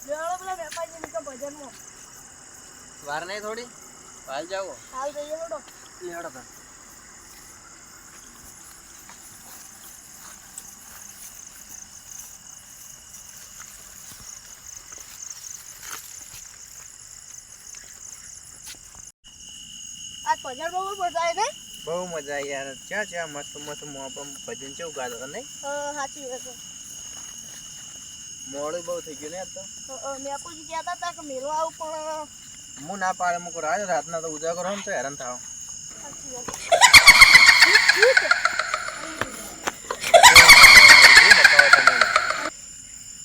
લેવાળો પેલા વેપારી ની ભજનમાં વાર નહીં થોડી હાલ જાઓ હાલ જઈએ હેડો લેવડો તો આજ ભજન બહુ મજા આવી ને બહુ મજા આવી યાર ક્યાં ક્યાં મસ્ત મસ્ત મોપમ ભજન કેવું ગાતો હતો નહીં સાચી વાત છે મોડું બહુ થઈ ગયું ને આજ તો મેપુજી કહેતા હતા કે મેળો આવું પણ હું ના પાડે મૂકો રાતના તો ઉજાગરો હોય ને તો હેરાન થાવ સાચી વાત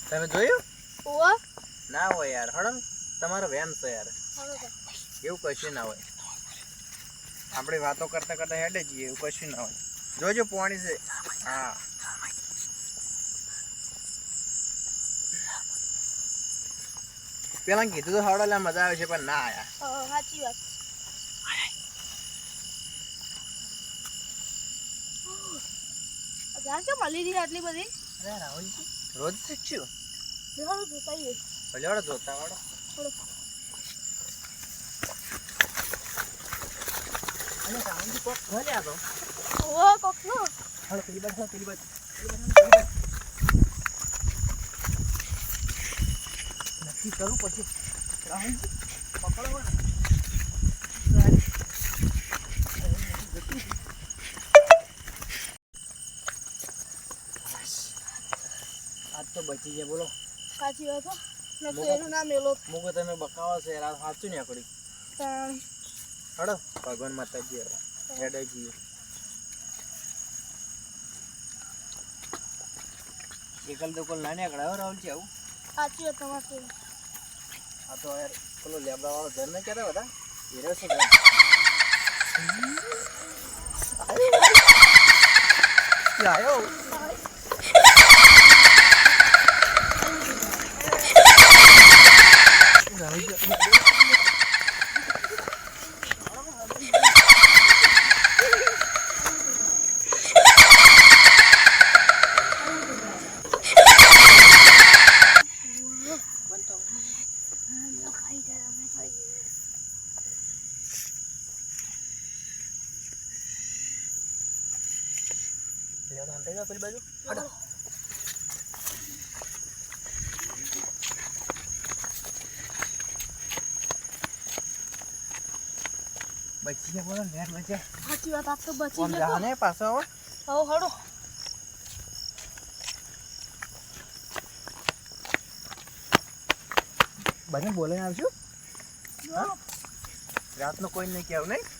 તમે જોયું ઓવા ના હોય યાર હડમ તમારો વેમ છે યાર એવું કશું ના હોય આપણે વાતો કરતા કરતા હેડે જઈએ એવું કશું ના હોય જોજો પાણી છે હા પેલા કીધું તો હવડા મજા આવે છે પણ ના આયા સાચી વાત જાણ કે મળી રહી આટલી બધી અરે રાહુલજી રોજ શીખ્યું લેવાળો જોતાઈએ ભલે જોતા વાળો થોડો અને રાહુલજી કોક ઘરે આ તો ઓ કોકનો હળો પેલી બાજુ નક્કી કરું પછી રાહુલજી પકડો આજ તો બચી જાય બોલો સાચી વાત હો નકર એનું નામ મેલો મુકો તમે બકાવો છે રાત સાચું ને આકડી હડો ભગવાન માતાજી હેડાજી એકલ તો કોલ નાની આકડા રાહુલજી આવું સાચી વાત તમારી આ તો યાર પેલો લેબડા વાળો ધર ને કહેતા હતા હીરો છે આયો પેલી બાજુ બચી ગયા બોલો નેટ બચ્યા સાચી વાત આપ તો બચી કોણ ગયો જાને પાછો આવો હો હડો બને બોલાઈને આવશું રાતનો કોઈ નહીં કહેવું નહીં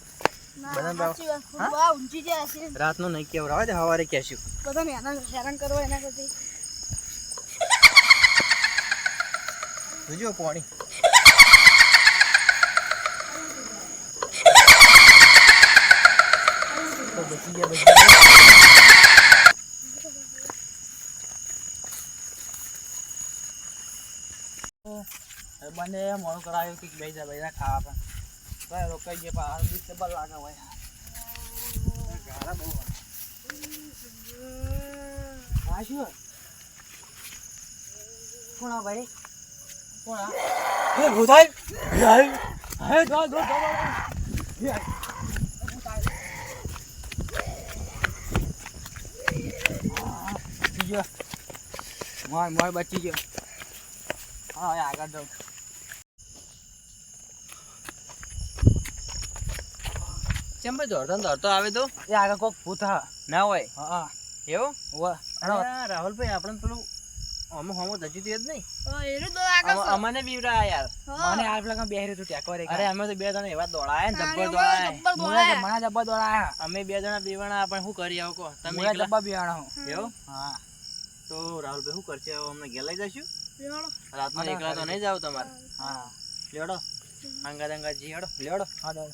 ના સાચી વાત બા ઊંચી જાય છે રાતનો નહીં કહેવું રાવા દે સવારે કહેશું બધા હેરાન કરવા એના કરતી જોજો પાણી તો બચી ગયા બને મોડું કરાવ્યું કે બેજા ખાવા પણ રોકાઈ ગયા પણ બીસ ડબલ લાગે હોય ગાળા બહુ હા શું કોણ આ ભાઈ કોણ આ હે ભૂતાઈ હે દો મોય બચી ગયો હા આગળ જાઉં કેમ ભાઈ દોડતો આવે તો એ આગળ કોક ભૂત ના હોય હા એવું રાહુલભાઈ આપણે પેલું અમુક જતી જ નહીં અમને બીવડા યાર મને આ પેલા બેહરી તું ટેકવા અરે અમે તો બે જણા એવા દોડાયા ને જબ્બર દોડાયા અમે બે જણા બીવાણા પણ શું કરી આવો કહો તમે જબ્બર બીવાણા એવું હા તો રાહુલભાઈ શું કરશે અમને ઘેર લઈ જશું રાતમાં એકલા તો નહીં જાવ તમારે હા લેડો અંગા જી હેડો લેડો હા દો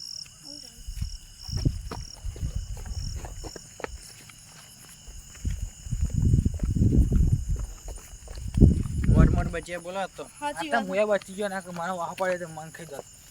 મોટ બચ્યા બોલા તો આ તો મુયા બચી ગયો ના કે મારો વાહ પડે તો મન ખાઈ જતો